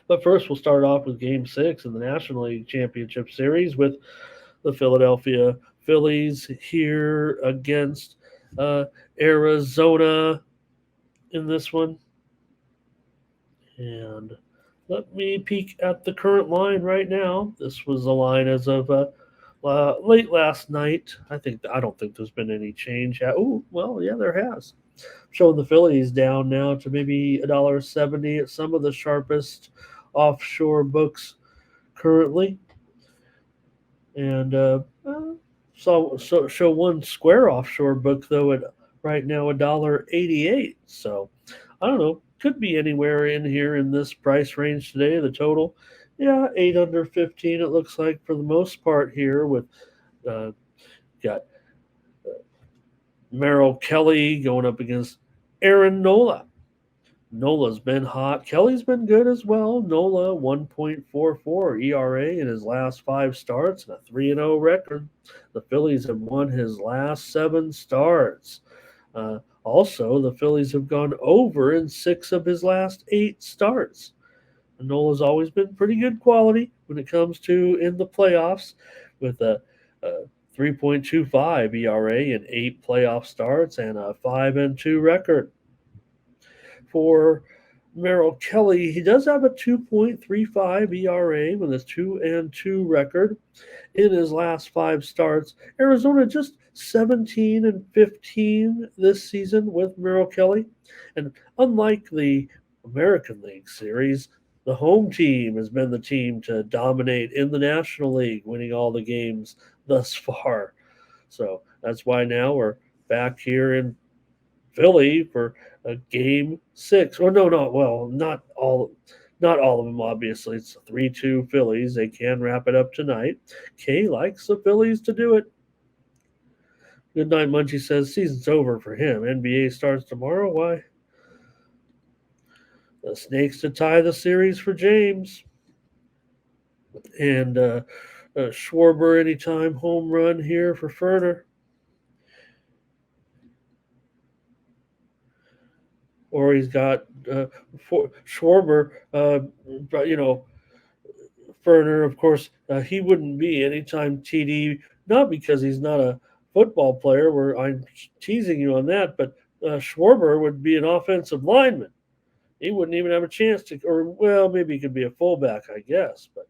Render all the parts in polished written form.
But first, we'll start off with Game 6 in the National League Championship Series with the Philadelphia Phillies here against uh, Arizona in this one. And let me peek at the current line right now. This was the line as of late last night. I don't think there's been any change. Oh, well, yeah, there has. Showing the Phillies down now to maybe $1.70 at some of the sharpest offshore books currently, and show one square offshore book though at right now $1.88. So I don't know, could be anywhere in here in this price range today. The total, yeah, 8 under 15. It looks like for the most part here with uh, got Merrill Kelly going up against Aaron Nola. Nola's been hot. Kelly's been good as well. Nola 1.44 ERA in his last 5 starts and a 3-0 record. The Phillies have won his last 7 starts. Also, the Phillies have gone over in 6 of his last 8 starts. And Nola's always been pretty good quality when it comes to in the playoffs with a 3.25 ERA in 8 playoff starts and a 5-2 record. For Merrill Kelly, he does have a 2.35 ERA with a 2-2 record in his last 5 starts. Arizona just 17-15 this season with Merrill Kelly. And unlike the American League Series, the home team has been the team to dominate in the National League, winning all the games thus far. So that's why now we're back here in Philly for a game 6. Or no, no, well, not all of them, obviously. It's 3-2 Phillies. They can wrap it up tonight. Kay likes the Phillies to do it. Good night, Munchie says season's over for him. NBA starts tomorrow. Why? The Snakes to tie the series for James. And Schwarber anytime home run here for Ferner. Or he's got Schwarber, Ferner, of course, he wouldn't be anytime TD, not because he's not a football player, where I'm teasing you on that, but Schwarber would be an offensive lineman. He wouldn't even have a chance to, or, well, maybe he could be a fullback, I guess, but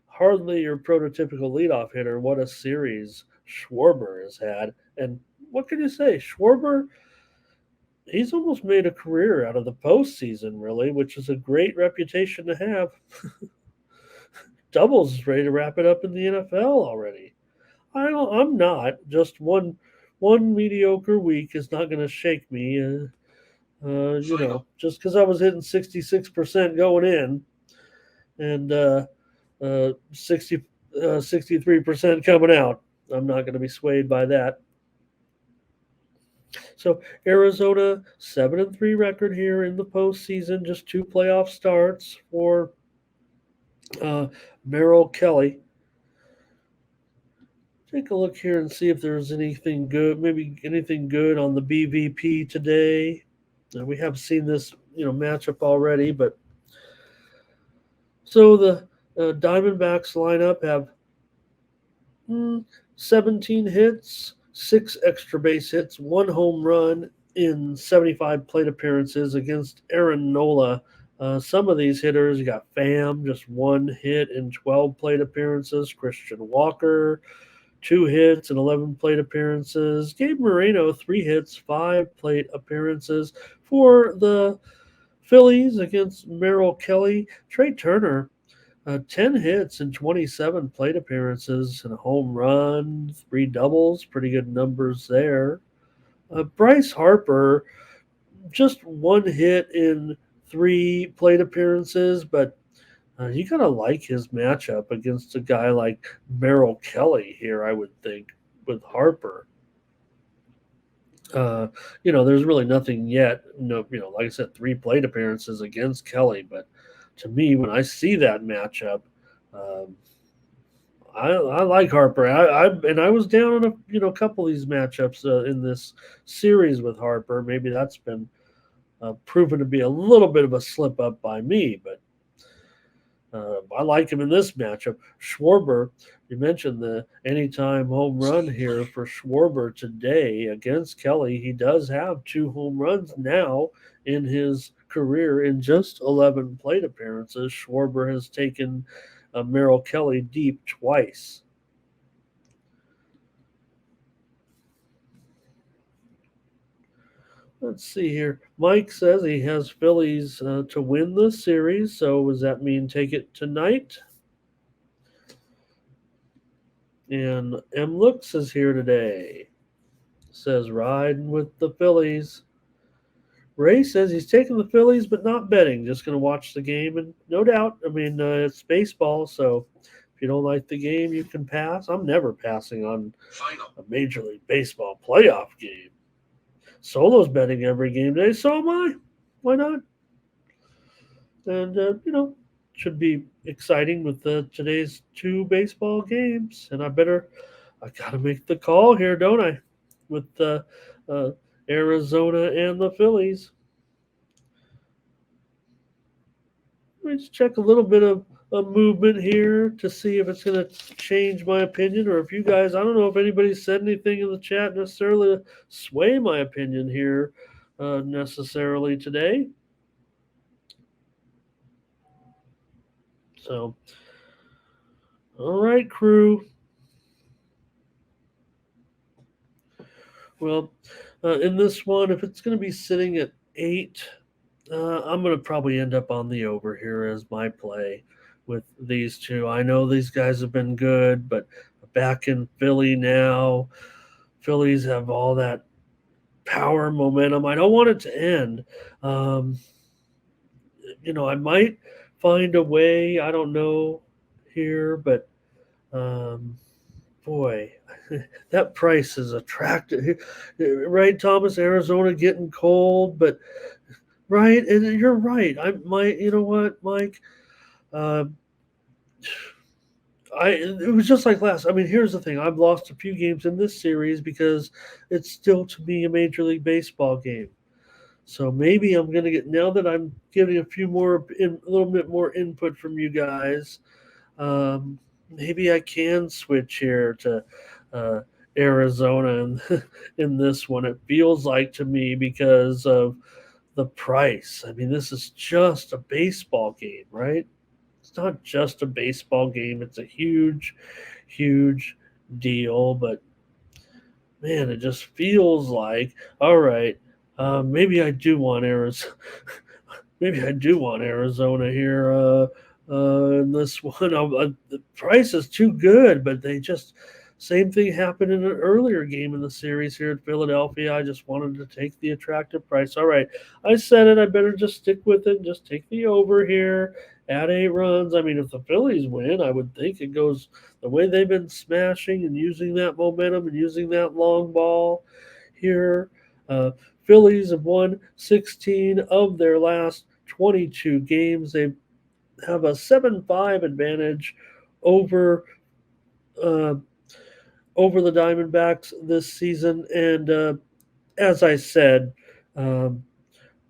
hardly your prototypical leadoff hitter. What a series Schwarber has had. And what can you say? Schwarber, he's almost made a career out of the postseason, really, which is a great reputation to have. Doubles is ready to wrap it up in the NFL already. I'm not. Just one mediocre week is not going to shake me. Just because I was hitting 66% going in, and 63% coming out, I'm not going to be swayed by that. So Arizona 7-3 record here in the postseason, just 2 playoff starts for Merrill Kelly. Take a look here and see if there's anything good, maybe anything good on the BVP today. We have seen this matchup already, but so the Diamondbacks lineup have 17 hits, 6 extra base hits, 1 home run in 75 plate appearances against Aaron Nola. Some of these hitters, you got Pham, just 1 hit in 12 plate appearances. Christian Walker, 2 hits and 11 plate appearances. Gabe Moreno, 3 hits, 5 plate appearances. For the Phillies against Merrill Kelly, Trey Turner, 10 hits and 27 plate appearances and a home run, 3 doubles, pretty good numbers there. Bryce Harper, just 1 hit in 3 plate appearances, but you gotta like his matchup against a guy like Merrill Kelly here, I would think, with Harper. There's really nothing yet. No, like I said, 3 plate appearances against Kelly, but to me, when I see that matchup, I like Harper. I was down on a couple of these matchups in this series with Harper. Maybe that's been proven to be a little bit of a slip up by me, but I like him in this matchup. Schwarber, you mentioned the anytime home run here for Schwarber today against Kelly. He does have 2 home runs now in his career in just 11 plate appearances. Schwarber has taken Merrill Kelly deep twice. Let's see here. Mike says he has Phillies to win the series. So does that mean take it tonight? And M Looks is here today. Says riding with the Phillies. Ray says he's taking the Phillies, but not betting. Just going to watch the game, and no doubt. I mean, it's baseball, so if you don't like the game, you can pass. I'm never passing on a Major League Baseball playoff game. Solo's betting every game day, so am I. Why not? And should be exciting with today's 2 baseball games. And I gotta make the call here, don't I? With uh, Arizona and the Phillies. Let me just check a little bit of a movement here to see if it's going to change my opinion, or if you guys, I don't know if anybody said anything in the chat necessarily to sway my opinion here necessarily today. So, all right, crew. Well, in this one, if it's going to be sitting at 8, I'm going to probably end up on the over here as my play with these two. I know these guys have been good, but back in Philly now, Phillies have all that power, momentum. I don't want it to end. Um, I might find a way. I don't know here, but um, boy, that price is attractive, right? Thomas, Arizona getting cold, but right, and you're right. I might, you know what, Mike? Uh, it was just like last. I mean, here's the thing: I've lost a few games in this series because it's still to me a Major League Baseball game. So maybe I'm gonna get now that I'm getting a little bit more input from you guys. Um, Maybe I can switch here to uh, Arizona in this one. It feels like to me because of the price. I mean, this is just a baseball game, right? It's not just a baseball game. It's a huge, huge deal. But man, it just feels like all right. Maybe I do want Arizona. Maybe I do want Arizona here in this one. The price is too good, but they just same thing happened in an earlier game in the series here in Philadelphia. I just wanted to take the attractive price. All right, I said it. I better just stick with it. And just take the over here at 8 runs. I mean, if the Phillies win, I would think it goes the way they've been smashing and using that momentum and using that long ball here. Uh, Phillies have won 16 of their last 22 games. They have a 7-5 advantage over uh, over the Diamondbacks this season. And as I said, um,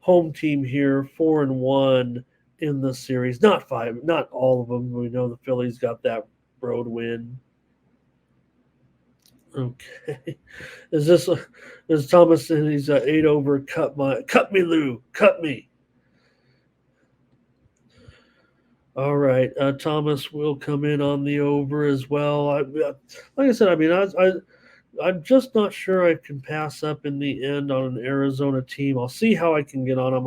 home team here, 4-1 in the series. Not five, not all of them. We know the Phillies got that road win. Okay, is Thomas and he's 8 over? Cut me, Lou, cut me. All right, Thomas will come in on the over as well. Like I said, I mean, I'm just not sure I can pass up in the end on an Arizona team. I'll see how I can get on them.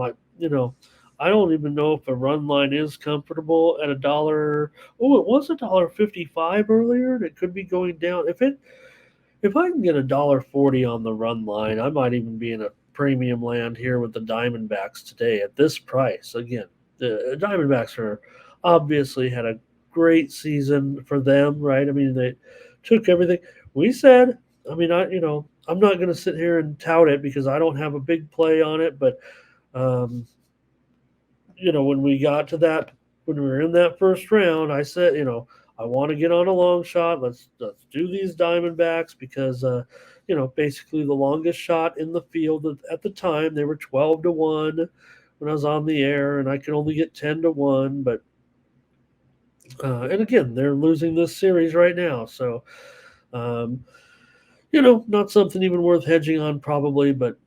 I don't even know if the run line is comfortable at a dollar. Oh, it was $1.55 earlier. And it could be going down. If I can get $1.40 on the run line, I might even be in a premium land here with the Diamondbacks today at this price. Again, the Diamondbacks are obviously had a great season for them, right? I mean, they took everything we said. I mean, I'm not going to sit here and tout it because I don't have a big play on it, but um, when we got to that, when we were in that first round, I said, I want to get on a long shot. Let's do these Diamondbacks because, basically the longest shot in the field at the time. They were 12-1 when I was on the air, and I could only get 10-1. But And again, they're losing this series right now. So, um, not something even worth hedging on probably, but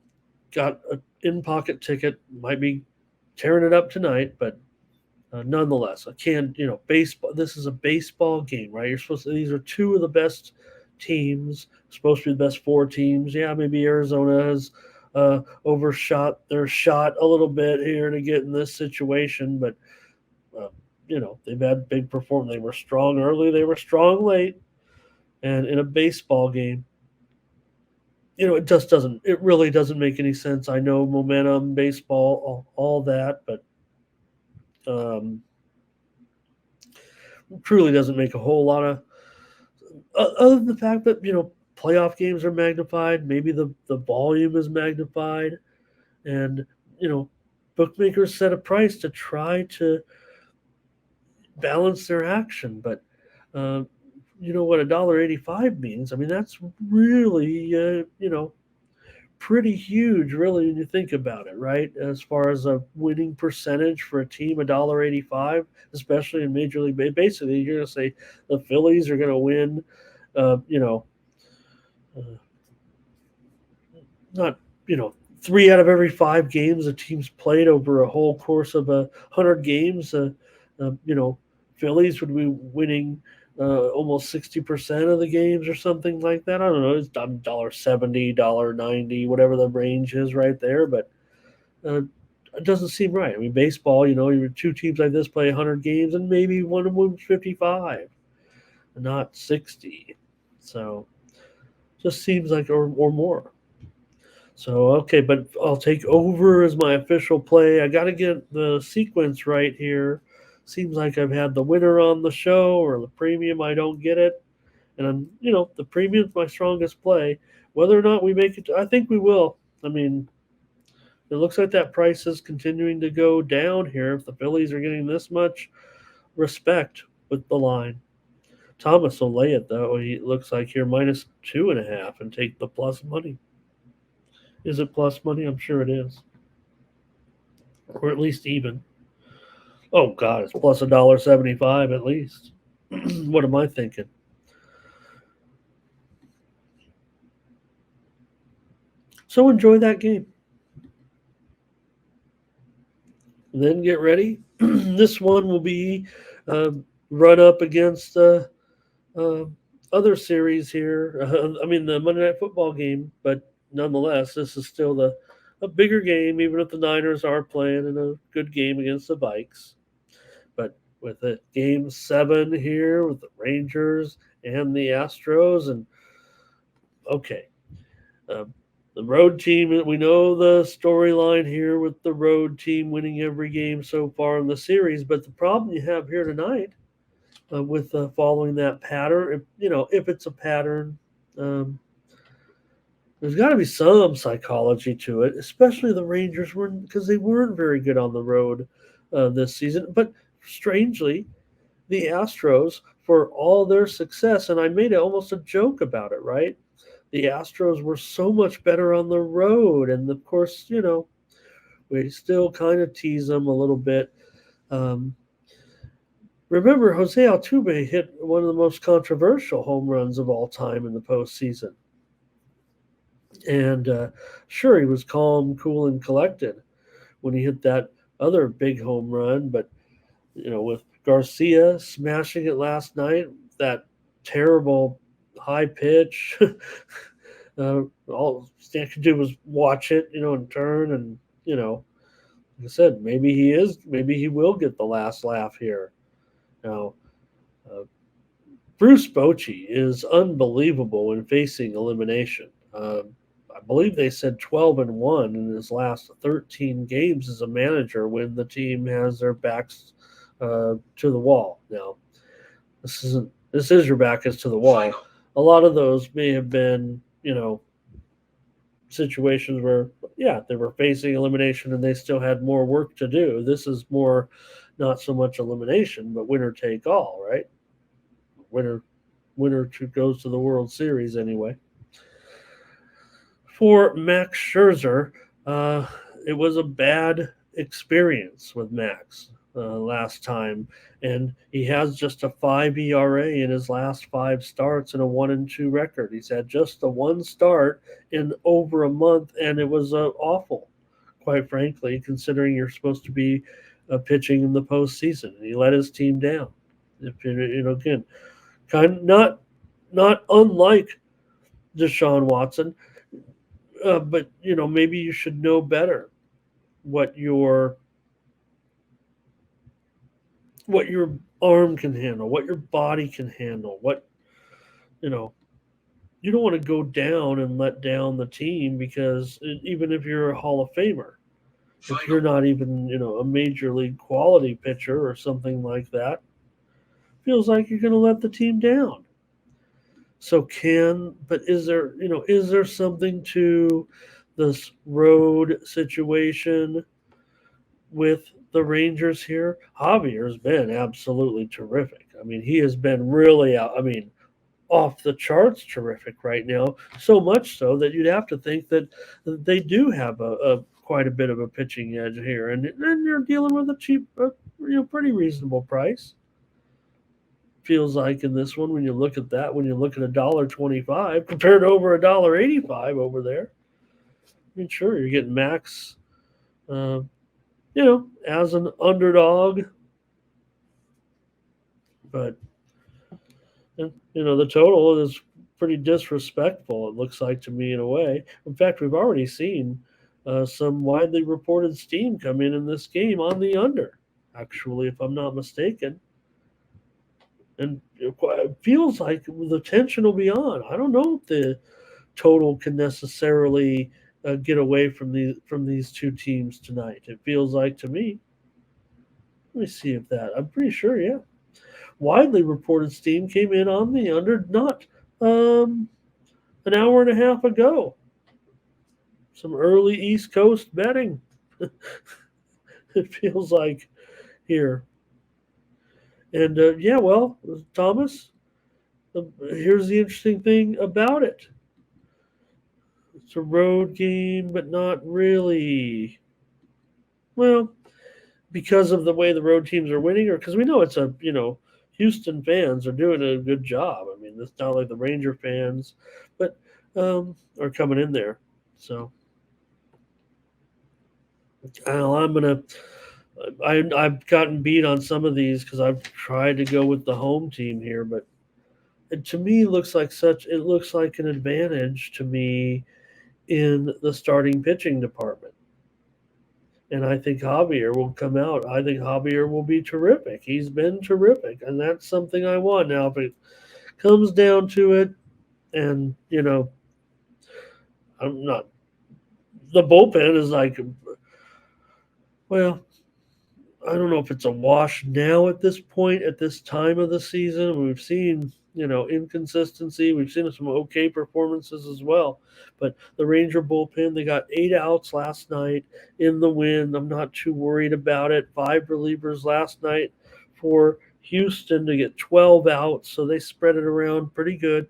got an in pocket ticket. Might be tearing it up tonight, but nonetheless, I can't, baseball. This is a baseball game, right? You're supposed to, these are two of the best teams, supposed to be the best four teams. Yeah, maybe Arizona has overshot their shot a little bit here to get in this situation, but, uh, they've had big performance. They were strong early, they were strong late. And in a baseball game, it really doesn't make any sense. I know momentum, baseball, all that, but um, truly doesn't make a whole lot of other than the fact that playoff games are magnified. Maybe the volume is magnified, and you know bookmakers set a price to try to balance their action. But uh, you know what $1.85 means? I mean, that's really pretty huge, really, when you think about it, right? As far as a winning percentage for a team, $1.85, especially in Major League. Basically, you're going to say the Phillies are going to win. Uh, you know, uh, not 3 out of every 5 games the team's played over a whole course of 100 games. Phillies would be winning almost 60% of the games or something like that. I don't know. It's $1.70, $1.90, whatever the range is right there. But uh, it doesn't seem right. I mean, baseball, your two teams like this play 100 games and maybe one of them wins 55, not 60. So just seems like, or more. So, okay, but I'll take over as my official play. I got to get the sequence right here. Seems like I've had the winner on the show or the premium. I don't get it. And the premium's my strongest play. Whether or not we make it, I think we will. I mean, it looks like that price is continuing to go down here if the Phillies are getting this much respect with the line. Thomas will lay it, though. He looks like here -2.5 and take the plus money. Is it plus money? I'm sure it is. Or at least even. Oh God, it's plus $1.75 at least. What am I thinking? So enjoy that game. Then get ready. This one will be uh, run up against uh, other series here. I mean the Monday Night Football game, but nonetheless, this is still the a bigger game, even if the Niners are playing in a good game against the Bikes. But with it, Game 7 here with the Rangers and the Astros, and okay, uh, the road team. We know the storyline here with the road team winning every game so far in the series. But the problem you have here tonight with following that pattern, if it's a pattern, um, there's got to be some psychology to it. Especially the Rangers were because they weren't very good on the road this season. But strangely, the Astros, for all their success, and I made it almost a joke about it, right? The Astros were so much better on the road, and of course, we still kind of tease them a little bit. Um, Remember, Jose Altuve hit one of the most controversial home runs of all time in the postseason, and sure, he was calm, cool, and collected when he hit that other big home run, but with Garcia smashing it last night, that terrible high pitch. All Stan could do was watch it, and turn, and like I said, maybe he will get the last laugh here. Now, uh, Bruce Bochy is unbelievable in facing elimination. I believe they said 12-1 in his last 13 games as a manager when the team has their backs to the wall. Now, this is your back is to the wall. A lot of those may have been, situations where, yeah, they were facing elimination and they still had more work to do. This is more not so much elimination, but winner take all, right? Winner goes to the World Series anyway. For Max Scherzer, it was a bad experience with Max. last time, and he has just a 5 ERA in his last 5 starts and a 1-2 record. He's had just the one start in over a month, and it was awful, quite frankly, considering you're supposed to be pitching in the postseason. And he let his team down. If again, kind of not unlike Deshaun Watson, but maybe you should know better what your arm can handle, what your body can handle, what you know. You don't want to go down and let down the team because even if you're a Hall of Famer, if you're not even a major league quality pitcher or something like that, feels like you're going to let the team down. So but is there something to this road situation with the Rangers here? Javier's been absolutely terrific. I mean, he has been really out. I mean, off the charts terrific right now. So much so that you'd have to think that they do have a quite a bit of a pitching edge here, and you're dealing with a cheap, pretty reasonable price. Feels like in this one, when you look at that, when you look at $1.25 compared to over $1.85 over there. I mean, sure, you're getting Max, uh, as an underdog, but the total is pretty disrespectful, it looks like to me, in a way. In fact, we've already seen some widely reported steam come in this game on the under, actually, if I'm not mistaken. And it feels like the tension will be on. I don't know if the total can necessarily get away from these two teams tonight. It feels like to me. Let me see if that. I'm pretty sure, yeah. Widely reported steam came in on the under not an hour and a half ago. Some early East Coast betting. It feels like here. And yeah, well, Thomas, here's the interesting thing about it. It's a road game, but not really. Well, because of the way the road teams are winning, or because we know Houston fans are doing a good job. I mean, it's not like the Ranger fans, but are coming in there. So I'm gonna. I've gotten beat on some of these because I've tried to go with the home team here, but it to me it looks like an advantage to me in the starting pitching department. And I think Javier will come out. I think Javier will be terrific. He's been terrific, and that's something I want. Now, if it comes down to it, and I'm not. The bullpen is like, well, I don't know if it's a wash now at this point, at this time of the season. We've seen, inconsistency. We've seen some okay performances as well. But the Ranger bullpen, they got 8 outs last night in the win. I'm not too worried about it. 5 relievers last night for Houston to get 12 outs, so they spread it around pretty good.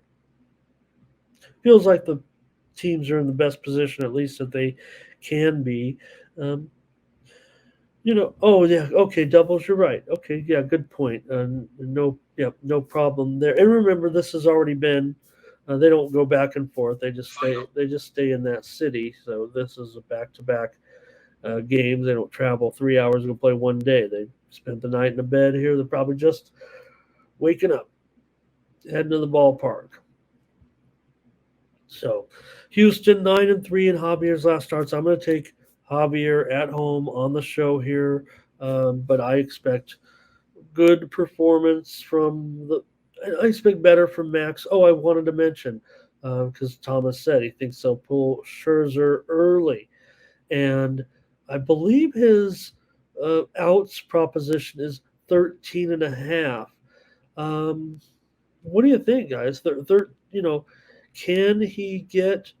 Feels like the teams are in the best position, at least that they can be. Um, oh yeah, okay, doubles. You're right. Okay, yeah, good point. No problem there. And remember, this has already been. They don't go back and forth. They just stay. They just stay in that city. So this is a back-to-back games. They don't travel 3 hours and go play one day. They spent the night in a bed here. They're probably just waking up, heading to the ballpark. So, Houston 9-3 in Javier's last starts. I'm going to take Javier at home on the show here, but I expect good performance from the. I expect better from Max. Oh, I wanted to mention because Thomas said he thinks they'll pull Scherzer early, and I believe his outs proposition is 13.5. What do you think, guys? Can he get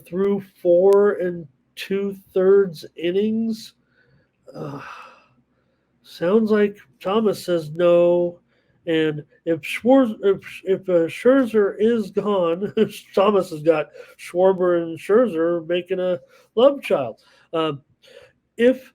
through 4 2/3 innings? Uh, Sounds like Thomas says no. And if Scherzer is gone, Thomas has got Schwarber and Scherzer making a love child. If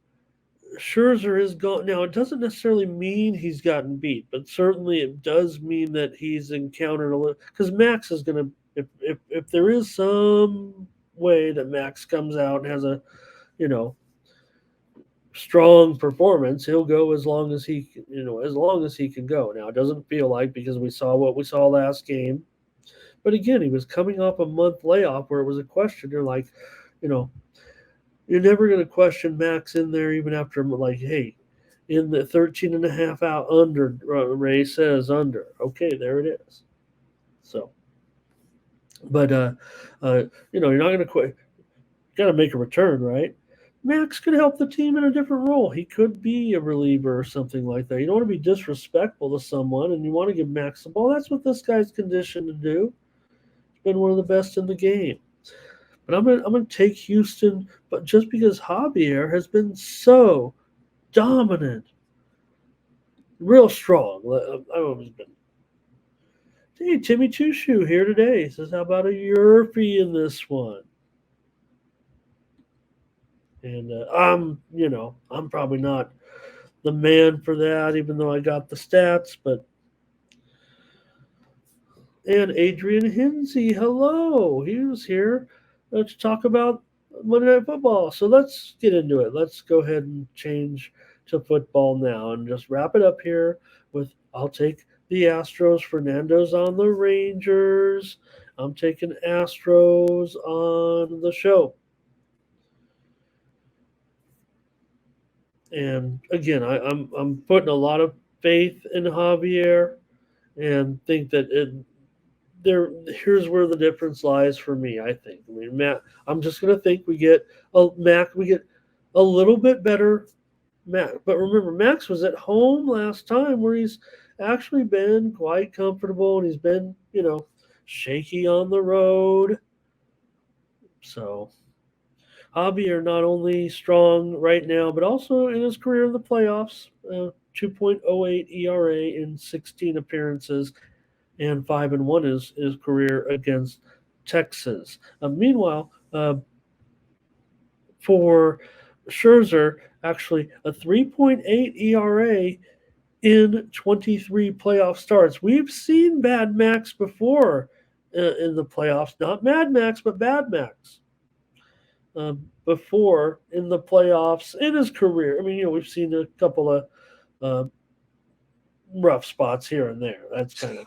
Scherzer is gone now. It doesn't necessarily mean he's gotten beat, but certainly it does mean that he's encountered a little. Because Max is going to, if there is some way that Max comes out and has a you know strong performance, he'll go as long as as long as he can go. Now it doesn't feel like because we saw what we saw last game, but again he was coming off a month layoff where it was a question. You're like, you know, you're never going to question Max in there even after like, hey, in the 13 and a half out under, Ray says under. Okay, there it is. So, but you're not going to quit. Got to make a return, right? Max could help the team in a different role. He could be a reliever or something like that. You don't want to be disrespectful to someone, and you want to give Max the ball. That's what this guy's conditioned to do. He's been one of the best in the game. But I'm gonna take Houston, but just because Javier has been so dominant, real strong. I've always been. Hey, Timmy Two Shoe here today. He says, "How about a Yerfie in this one?" And I'm probably not the man for that, even though I got the stats. But and Adrian Hinsey, hello, he was here to talk about Monday Night Football. So let's get into it. Let's go ahead and change to football now and just wrap it up here with I'll take the Astros. Fernando's on the Rangers. I'm taking Astros on the show. And again, I'm putting a lot of faith in Javier and think that here's where the difference lies for me. I think. I mean, Matt. I'm just gonna think we get a little bit better Max. But remember, Max was at home last time, where he's actually been quite comfortable, and he's been shaky on the road. So Javier not only strong right now, but also in his career in the playoffs. 2.08 ERA in 16 appearances, and 5-1 is his career against Texas. Meanwhile, for Scherzer, actually a 3.8 ERA in 23 playoff starts. We've seen Bad Max before in the playoffs, not Mad Max, but Bad Max. Before in the playoffs in his career. I mean, we've seen a couple of rough spots here and there. That's kind of